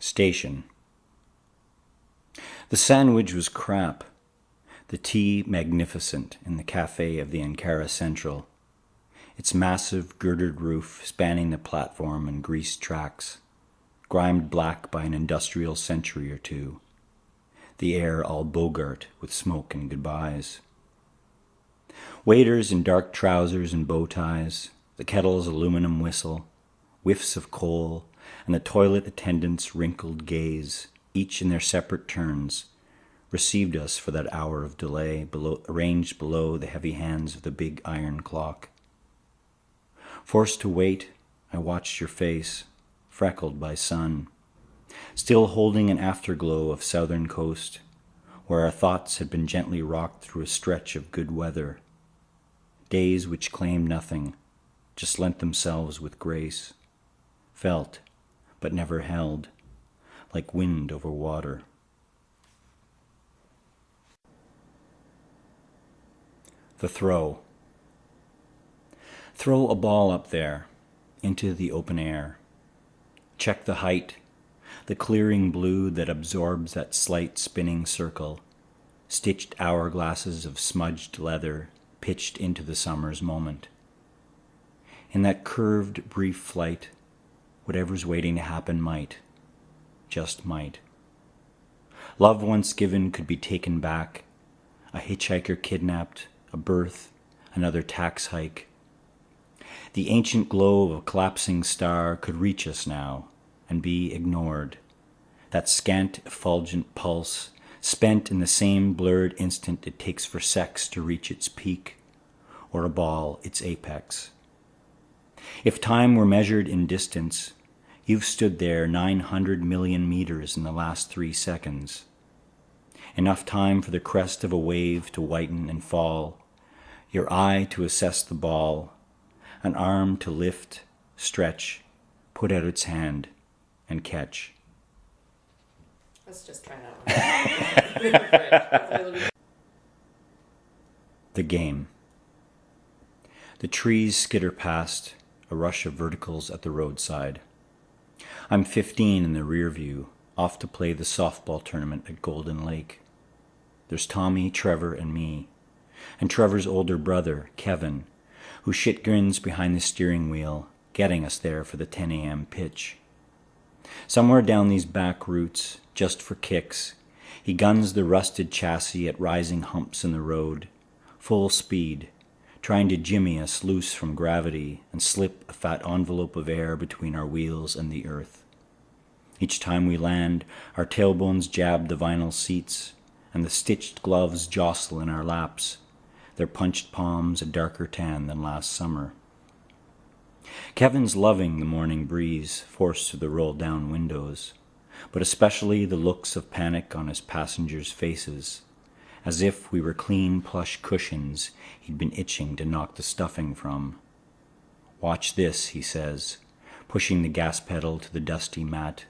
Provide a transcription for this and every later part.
Station. The sandwich was crap. The tea magnificent in the cafe of the Ankara Central. Its massive girdered roof spanning the platform and greased tracks, grimed black by an industrial century or two. The air all bogart with smoke and goodbyes. Waiters in dark trousers and bow ties, the kettle's aluminum whistle, whiffs of coal, and the toilet attendants' wrinkled gaze, each in their separate turns, received us for that hour of delay arranged below the heavy hands of the big iron clock. Forced to wait, I watched your face, freckled by sun, still holding an afterglow of southern coast, where our thoughts had been gently rocked through a stretch of good weather. Days which claimed nothing, just lent themselves with grace, felt, but never held, like wind over water. The throw. Throw a ball up there, into the open air. Check the height, the clearing blue that absorbs that slight spinning circle, stitched hourglasses of smudged leather pitched into the summer's moment. In that curved, brief flight, whatever's waiting to happen might, just might. Love once given could be taken back, a hitchhiker kidnapped, a birth, another tax hike. The ancient glow of a collapsing star could reach us now and be ignored. That scant, effulgent pulse, spent in the same blurred instant it takes for sex to reach its peak, or a ball its apex. If time were measured in distance, you've stood there 900 million meters in the last 3 seconds. Enough time for the crest of a wave to whiten and fall, your eye to assess the ball, an arm to lift, stretch, put out its hand, and catch. Let's just try that one. The game. The trees skitter past, a rush of verticals at the roadside. I'm 15 in the rear view, off to play the softball tournament at Golden Lake. There's Tommy, Trevor, and me, and Trevor's older brother, Kevin, who shit grins behind the steering wheel, getting us there for the 10 a.m. pitch. Somewhere down these back routes, just for kicks, he guns the rusted chassis at rising humps in the road, full speed, trying to jimmy us loose from gravity and slip a fat envelope of air between our wheels and the earth. Each time we land, our tailbones jab the vinyl seats, and the stitched gloves jostle in our laps, their punched palms a darker tan than last summer. Kevin's loving the morning breeze forced through the roll-down windows, but especially the looks of panic on his passengers' faces, as if we were clean plush cushions he'd been itching to knock the stuffing from. "Watch this," he says, pushing the gas pedal to the dusty mat,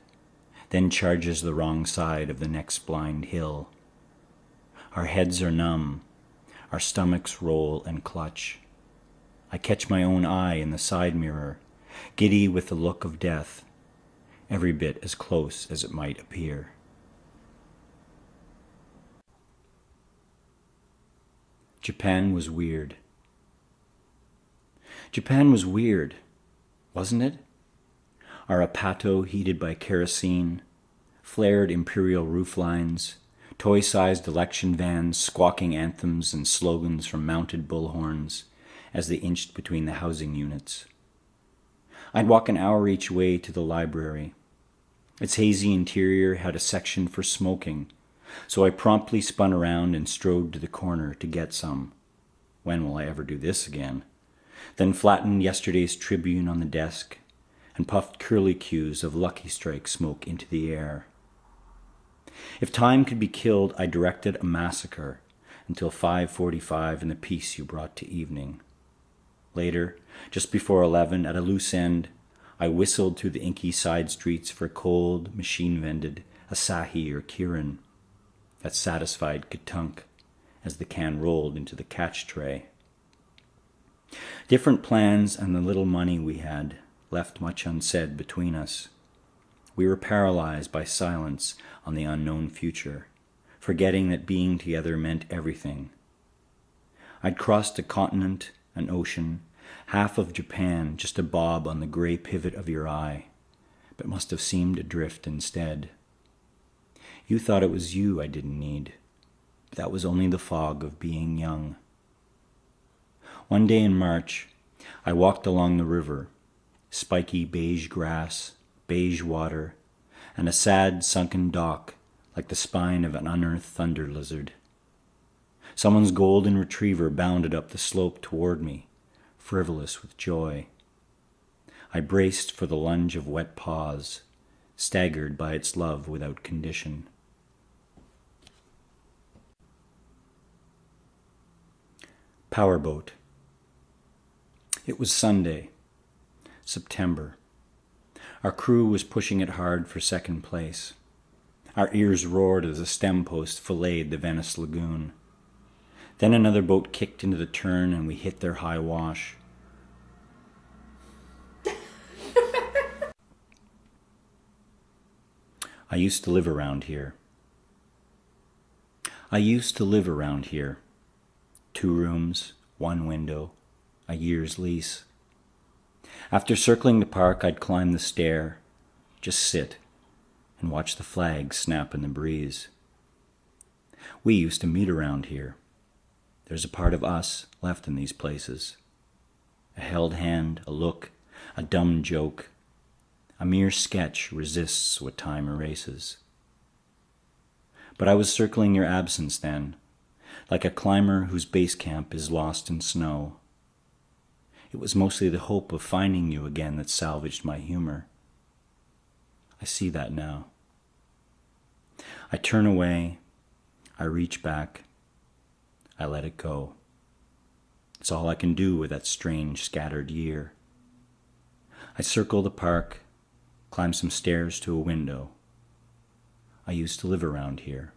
then charges the wrong side of the next blind hill. Our heads are numb, our stomachs roll and clutch. I catch my own eye in the side mirror, giddy with the look of death, every bit as close as it might appear. Japan was weird. Japan was weird, wasn't it? Our Apato heated by kerosene, flared imperial rooflines, toy-sized election vans squawking anthems and slogans from mounted bullhorns as they inched between the housing units. I'd walk an hour each way to the library. Its hazy interior had a section for smoking, so I promptly spun around and strode to the corner to get some. When will I ever do this again? Then flattened yesterday's Tribune on the desk and puffed curlicues of Lucky Strike smoke into the air. If time could be killed, I directed a massacre until 5:45 in the piece you brought to evening. Later, just before 11, at a loose end, I whistled through the inky side streets for cold, machine-vended Asahi or Kirin. That satisfied Katunk as the can rolled into the catch tray. Different plans and the little money we had left much unsaid between us. We were paralyzed by silence on the unknown future, forgetting that being together meant everything. I'd crossed a continent, an ocean, half of Japan, just a bob on the gray pivot of your eye, but must have seemed adrift instead. You thought it was you I didn't need, but that was only the fog of being young. One day in March, I walked along the river, spiky beige grass, beige water, and a sad sunken dock like the spine of an unearthed thunder lizard. Someone's golden retriever bounded up the slope toward me, frivolous with joy. I braced for the lunge of wet paws, staggered by its love without condition. Powerboat. It was Sunday, September. Our crew was pushing it hard for second place. Our ears roared as a stem post filleted the Venice lagoon. Then another boat kicked into the turn and we hit their high wash. I used to live around here. 2 rooms, 1 window, a year's lease. After circling the park, I'd climb the stair, just sit, and watch the flags snap in the breeze. We used to meet around here. There's a part of us left in these places. A held hand, a look, a dumb joke. A mere sketch resists what time erases. But I was circling your absence then, like a climber whose base camp is lost in snow. It was mostly the hope of finding you again that salvaged my humor. I see that now. I turn away, I reach back, I let it go. It's all I can do with that strange scattered year. I circle the park, climb some stairs to a window. I used to live around here.